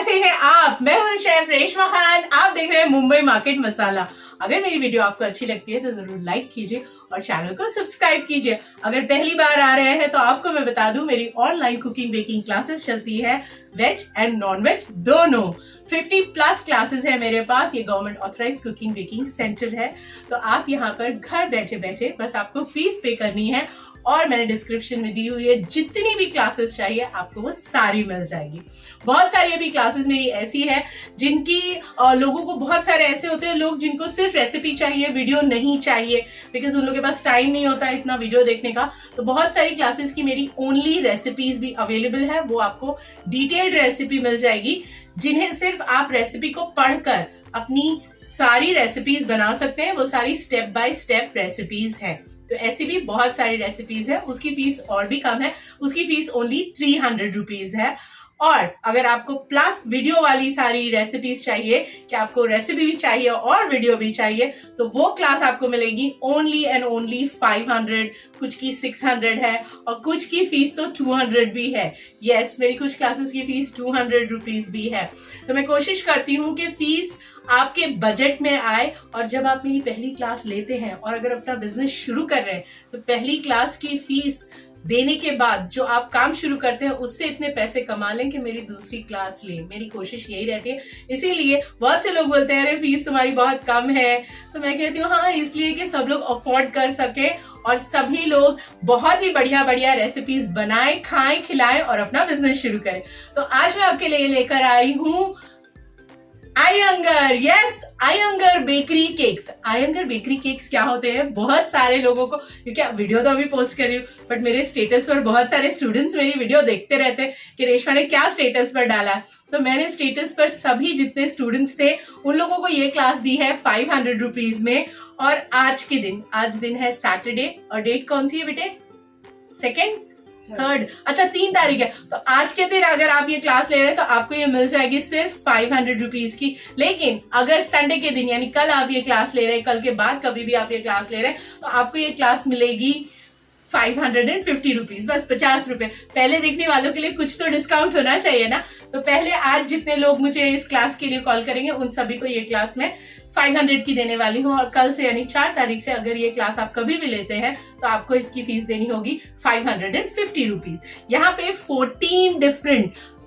कैसे हैं आप? मैं हूं शेफ रेशमा खान। आप देख रहे हैं मुंबई मार्केट मसाला। अगर मेरी वीडियो आपको अच्छी लगती है तो जरूर लाइक कीजिए और चैनल को सब्सक्राइब कीजिए। अगर पहली बार आ रहे हैं तो आपको मैं बता दूं, मेरी ऑनलाइन कुकिंग बेकिंग क्लासेस चलती है, वेज एंड नॉन वेज दोनों। 50+ क्लासेस है मेरे पास। ये government authorised cooking baking centre है। तो आप यहाँ पर घर बैठे बैठे बस आपको फीस पे करनी है और मैंने डिस्क्रिप्शन में दी हुई है, जितनी भी क्लासेस चाहिए आपको वो सारी मिल जाएगी। बहुत सारी अभी क्लासेस मेरी ऐसी है जिनकी लोगों को, बहुत सारे ऐसे होते हैं लोग जिनको सिर्फ रेसिपी चाहिए, वीडियो नहीं चाहिए, बिकॉज उन लोगों के पास टाइम नहीं होता इतना वीडियो देखने का। तो बहुत सारी क्लासेस की मेरी ओनली रेसिपीज भी अवेलेबल है। वो आपको डिटेल्ड रेसिपी मिल जाएगी, जिन्हें सिर्फ आप रेसिपी को पढ़कर अपनी सारी रेसिपीज बना सकते हैं। वो सारी स्टेप बाय स्टेप रेसिपीज हैं। तो ऐसी भी बहुत सारी रेसिपीज है। उसकी फीस और भी कम है, उसकी फीस ओनली 300 रुपीज है। और अगर आपको प्लस वीडियो वाली सारी रेसिपीज चाहिए, कि आपको रेसिपी भी चाहिए और वीडियो भी चाहिए, तो वो क्लास आपको मिलेगी ओनली एंड ओनली 500। कुछ की 600 है और कुछ की फीस तो 200 भी है। यस, मेरी कुछ क्लासेस की फीस 200 रुपीज भी है। तो मैं कोशिश करती हूँ कि फीस आपके बजट में आए। और जब आप मेरी पहली क्लास लेते हैं और अगर अपना बिजनेस शुरू कर रहे हैं, तो पहली क्लास की फीस देने के बाद जो आप काम शुरू करते हैं उससे इतने पैसे कमा लें कि मेरी दूसरी क्लास लें। मेरी कोशिश यही रहती है। इसीलिए बहुत से लोग बोलते हैं अरे फीस तुम्हारी बहुत कम है, तो मैं कहती हूँ हाँ, इसलिए कि सब लोग अफोर्ड कर सके और सभी लोग बहुत ही बढ़िया बढ़िया रेसिपीज बनाएं, खाएं, खिलाएं और अपना बिजनेस शुरू करें। तो आज मैं आपके लिए लेकर आई हूँ Iyengar. Yes, Iyengar bakery cakes. Iyengar bakery cakes क्या होते हैं? बहुत सारे लोगों को, क्योंकि वीडियो तो अभी पोस्ट कर रही हूँ, बट मेरे स्टेटस पर बहुत सारे स्टूडेंट्स मेरी वीडियो देखते रहते हैं कि रेशमा ने क्या स्टेटस पर डाला है। तो मैंने स्टेटस पर सभी जितने स्टूडेंट्स थे उन लोगों को ये क्लास दी है 500 रुपीज में। और आज दिन है सैटरडे, और डेट कौन सी है बेटे? 3 तारीख है। तो आज के दिन अगर आप ये क्लास ले रहे हैं तो आपको ये मिल जाएगी सिर्फ 500 रुपीज की। लेकिन अगर संडे के दिन यानी कल आप ये क्लास ले रहे हैं, कल के बाद कभी भी आप ये क्लास ले रहे हैं, तो आपको ये क्लास मिलेगी 550 रुपीज, बस 50 रुपए। पहले देखने वालों के लिए कुछ तो डिस्काउंट होना चाहिए ना। तो पहले आज जितने लोग मुझे इस क्लास के लिए कॉल करेंगे उन सभी को ये क्लास में 500 की देने वाली हूँ। और कल से यानी 4 तारीख से अगर ये क्लास आप कभी भी लेते हैं तो आपको इसकी फीस देनी होगी 550 रुपीज। यहाँ पे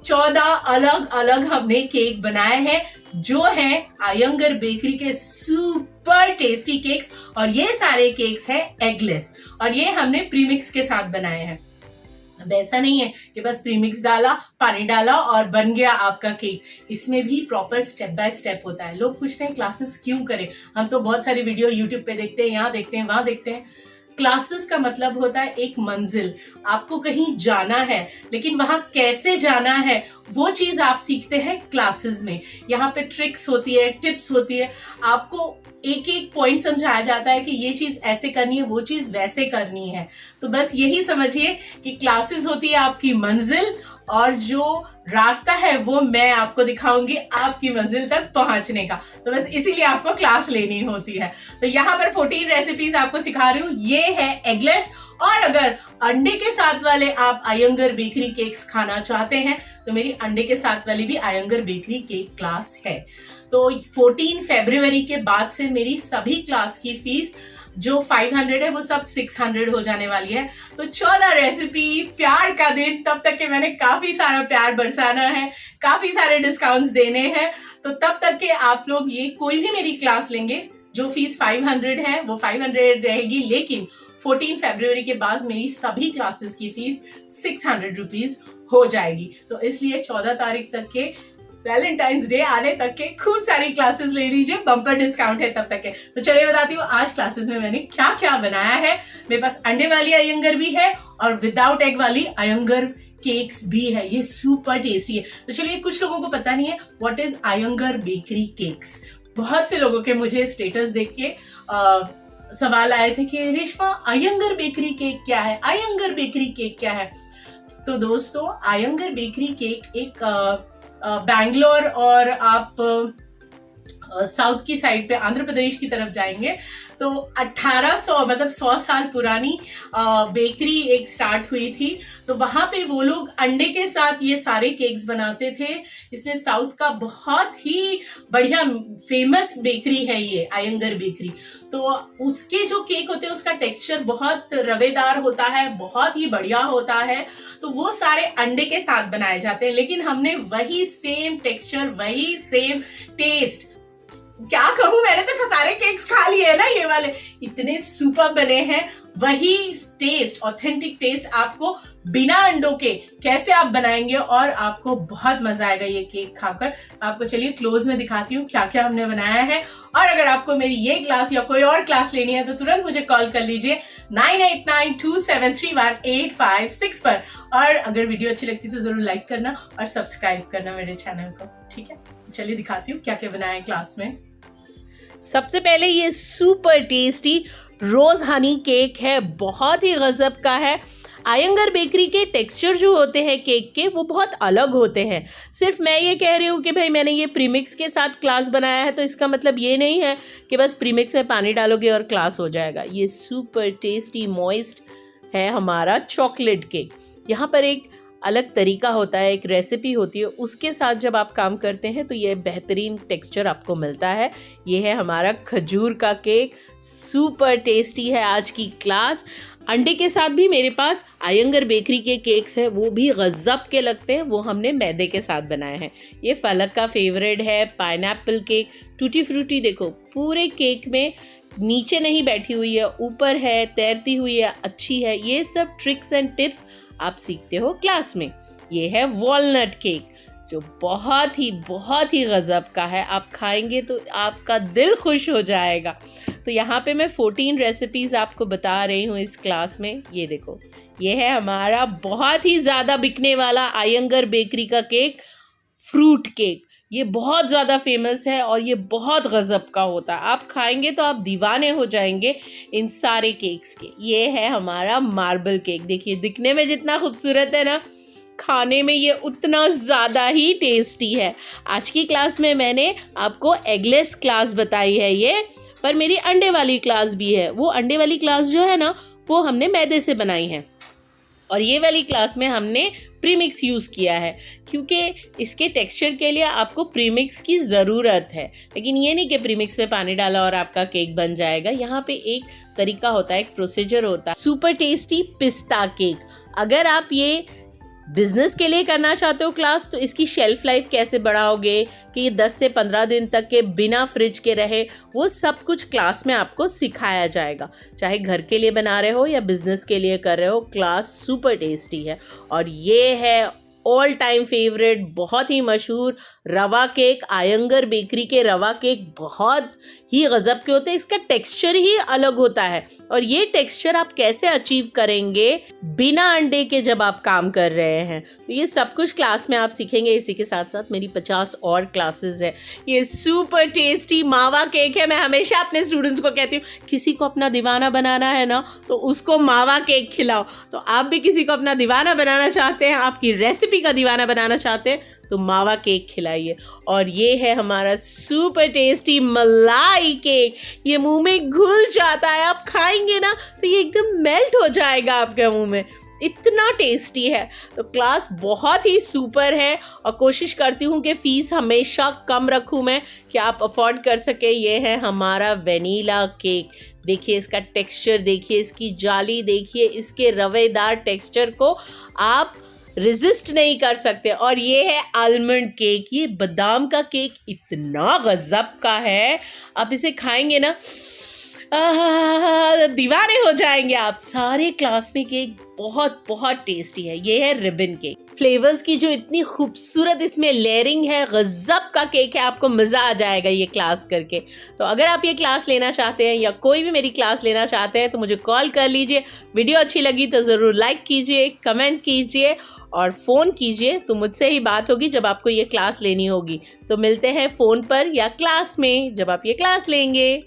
14 अलग अलग हमने केक बनाए हैं, जो है आयंगर बेकरी के सुपर टेस्टी केक्स। और ये सारे केक्स हैं एगलेस, और ये हमने प्रीमिक्स के साथ बनाए हैं। अब ऐसा नहीं है कि बस प्रीमिक्स डाला, पानी डाला और बन गया आपका केक। इसमें भी प्रॉपर स्टेप बाय स्टेप होता है। लोग पूछते हैं क्लासेस क्यों करें? हम तो बहुत सारी वीडियो यूट्यूब पे देखते हैं, यहाँ देखते हैं, वहां देखते हैं। क्लासेस का मतलब होता है एक मंजिल। आपको कहीं जाना है, लेकिन वहां कैसे जाना है वो चीज आप सीखते हैं क्लासेस में। यहाँ पे ट्रिक्स होती है, टिप्स होती है, आपको एक एक पॉइंट समझाया जाता है कि ये चीज ऐसे करनी है, वो चीज वैसे करनी है। तो बस यही समझिए कि क्लासेस होती है आपकी मंजिल, और जो रास्ता है वो मैं आपको दिखाऊंगी आपकी मंजिल तक पहुंचने का। तो बस इसीलिए आपको क्लास लेनी होती है। तो यहाँ पर 14 रेसिपीज आपको सिखा रही हूँ। ये है एगलेस, और अगर अंडे के साथ वाले आप आयंगर बेकरी केक्स खाना चाहते हैं तो मेरी अंडे के साथ वाली भी आयंगर बेकरी केक क्लास है। तो 14 फरवरी के बाद से मेरी सभी क्लास की फीस जो 500 है वो सब 600 हो जाने वाली है। तो 14 रेसिपी, प्यार का दिन, तब तक के मैंने काफी सारा प्यार बरसाना है, काफी सारे डिस्काउंट्स देने हैं। तो तब तक के आप लोग ये कोई भी मेरी क्लास लेंगे, जो फीस 500 है वो 500 रहेगी। लेकिन 14 फरवरी के बाद मेरी सभी क्लासेस की फीस 600 रुपीज हो जाएगी। तो इसलिए 14 तारीख तक के, वैलेंटाइंस डे आने तक के खूब सारी क्लासेस ले लीजिए, बम्पर डिस्काउंट है तब तक के। तो चलिए बताती हूँ आज क्लासेस में मैंने क्या क्या बनाया है। मेरे पास अंडे वाली आयंगर भी है और विदाउट एग वाली आयंगर केक्स भी है। ये सुपर टेस्टी है। तो चलिए, कुछ लोगों को पता नहीं है what is Iyengar bakery cakes. बहुत से लोगों के मुझे स्टेटस देख के सवाल आए थे कि रेशमा आयंगर बेकरी केक क्या है, आयंगर बेकरी केक क्या है। तो दोस्तों, आयंगर बेकरी केक एक बैंगलोर और आप साउथ की साइड पे आंध्र प्रदेश की तरफ जाएंगे तो 1800 मतलब 100 साल पुरानी बेकरी एक स्टार्ट हुई थी। तो वहां पे वो लोग अंडे के साथ ये सारे केक्स बनाते थे। इसमें साउथ का बहुत ही बढ़िया फेमस बेकरी है ये अयंगर बेकरी। तो उसके जो केक होते हैं उसका टेक्सचर बहुत रवेदार होता है, बहुत ही बढ़िया होता है। तो वो सारे अंडे के साथ बनाए जाते हैं, लेकिन हमने वही सेम टेक्सचर, वही सेम टेस्ट, क्या कहूं, मैंने तो सारे केक्स खा लिए ना, ये वाले इतने सुपर बने हैं। वही टेस्ट, ऑथेंटिक टेस्ट आपको बिना अंडों के कैसे आप बनाएंगे और आपको बहुत मजा आएगा ये केक खाकर। आपको चलिए क्लोज में दिखाती हूँ क्या क्या हमने बनाया है। और अगर आपको मेरी ये क्लास या कोई और क्लास लेनी है तो तुरंत मुझे कॉल कर लीजिए 9892731856 पर। और अगर वीडियो अच्छी लगती तो जरूर लाइक करना और सब्सक्राइब करना मेरे चैनल को, ठीक है। चलिए दिखाती हूँ क्या क्या बनाया है क्लास में। सबसे पहले ये सुपर टेस्टी रोज हनी केक है, बहुत ही गजब का है। अयंगर बेकरी के टेक्सचर जो होते हैं केक के वो बहुत अलग होते हैं। सिर्फ मैं ये कह रही हूँ कि भाई मैंने ये प्रीमिक्स के साथ क्लास बनाया है तो इसका मतलब ये नहीं है कि बस प्रीमिक्स में पानी डालोगे और क्लास हो जाएगा। ये सुपर टेस्टी मॉइस्ट है हमारा चॉकलेट केक। यहाँ पर एक अलग तरीका होता है, एक रेसिपी होती है, उसके साथ जब आप काम करते हैं तो ये बेहतरीन टेक्सचर आपको मिलता है। ये है हमारा खजूर का केक, सुपर टेस्टी है आज की क्लास। अंडे के साथ भी मेरे पास अयंगर बेकरी के केक्स हैं, वो भी गजब के लगते हैं, वो हमने मैदे के साथ बनाए हैं। ये फलक का फेवरेट है पाइनएप्पल केक, टूटी फ्रूटी देखो पूरे केक में नीचे नहीं बैठी हुई है, ऊपर है, तैरती हुई है, अच्छी है। ये सब ट्रिक्स एंड टिप्स आप सीखते हो क्लास में। ये है वॉलनट केक जो बहुत ही गजब का है, आप खाएंगे तो आपका दिल खुश हो जाएगा। तो यहाँ पे मैं 14 रेसिपीज आपको बता रही हूँ इस क्लास में। ये देखो, ये है हमारा बहुत ही ज़्यादा बिकने वाला अयंगर बेकरी का केक, फ्रूट केक। ये बहुत ज़्यादा फेमस है और ये बहुत गजब का होता है, आप खाएंगे तो आप दीवाने हो जाएंगे इन सारे केक्स के। ये है हमारा मार्बल केक, देखिए दिखने में जितना खूबसूरत है ना, खाने में ये उतना ज़्यादा ही टेस्टी है। आज की क्लास में मैंने आपको एगलेस क्लास बताई है ये, पर मेरी अंडे वाली क्लास भी है। वो अंडे वाली क्लास जो है ना वो हमने मैदे से बनाई है, और ये वाली क्लास में हमने प्रीमिक्स यूज़ किया है क्योंकि इसके टेक्सचर के लिए आपको प्रीमिक्स की ज़रूरत है। लेकिन ये नहीं कि प्रीमिक्स में पानी डाला और आपका केक बन जाएगा। यहाँ पे एक तरीका होता है, एक प्रोसीजर होता है। सुपर टेस्टी पिस्ता केक, अगर आप ये बिजनेस के लिए करना चाहते हो क्लास तो इसकी शेल्फ लाइफ कैसे बढ़ाओगे कि ये 10 से 15 दिन तक के बिना फ्रिज के रहे, वो सब कुछ क्लास में आपको सिखाया जाएगा। चाहे घर के लिए बना रहे हो या बिजनेस के लिए कर रहे हो, क्लास सुपर टेस्टी है। और ये है ऑल टाइम फेवरेट, बहुत ही मशहूर रवा केक, अयंगर बेकरी के रवा केक बहुत ही गजब के होते हैं, इसका टेक्सचर ही अलग होता है। और ये टेक्सचर आप कैसे अचीव करेंगे बिना अंडे के जब आप काम कर रहे हैं, तो ये सब कुछ क्लास में आप सीखेंगे। इसी के साथ साथ मेरी 50 और क्लासेस है। ये सुपर टेस्टी मावा केक है। मैं हमेशा अपने स्टूडेंट्स को कहती हूँ, किसी को अपना दीवाना बनाना है ना तो उसको मावा केक खिलाओ। तो आप भी किसी को अपना दीवाना बनाना चाहते हैं, आपकी रेसिपी का दीवाना बनाना चाहते हैं तो मावा केक खिलाइए। और ये है हमारा सुपर टेस्टी मलाई केक, ये मुंह में घुल जाता है, आप खाएंगे ना तो ये एकदम मेल्ट हो जाएगा आपके मुंह में, इतना टेस्टी है। तो क्लास बहुत ही सुपर है और कोशिश करती हूँ कि फ़ीस हमेशा कम रखूँ मैं कि आप अफोर्ड कर सके। ये है हमारा वेनीला केक, देखिए इसका टेक्सचर, देखिए इसकी जाली, देखिए इसके रवेदार टेक्सचर को आप रेजिस्ट नहीं कर सकते। और ये है आलमंड केक, ये बादाम का केक इतना गजब का है, आप इसे खाएंगे ना दीवाने हो जाएंगे आप। सारे क्लास में केक बहुत टेस्टी है। ये है रिबन केक, फ्लेवर्स की जो इतनी खूबसूरत इसमें लेयरिंग है, गजब का केक है, आपको मज़ा आ जाएगा ये क्लास करके। तो अगर आप ये क्लास लेना चाहते हैं या कोई भी मेरी क्लास लेना चाहते हैं तो मुझे कॉल कर लीजिए। वीडियो अच्छी लगी तो ज़रूर लाइक कीजिए, कमेंट कीजिए और फ़ोन कीजिए, तो मुझसे ही बात होगी जब आपको ये क्लास लेनी होगी। तो मिलते हैं फ़ोन पर या क्लास में जब आप ये क्लास लेंगे।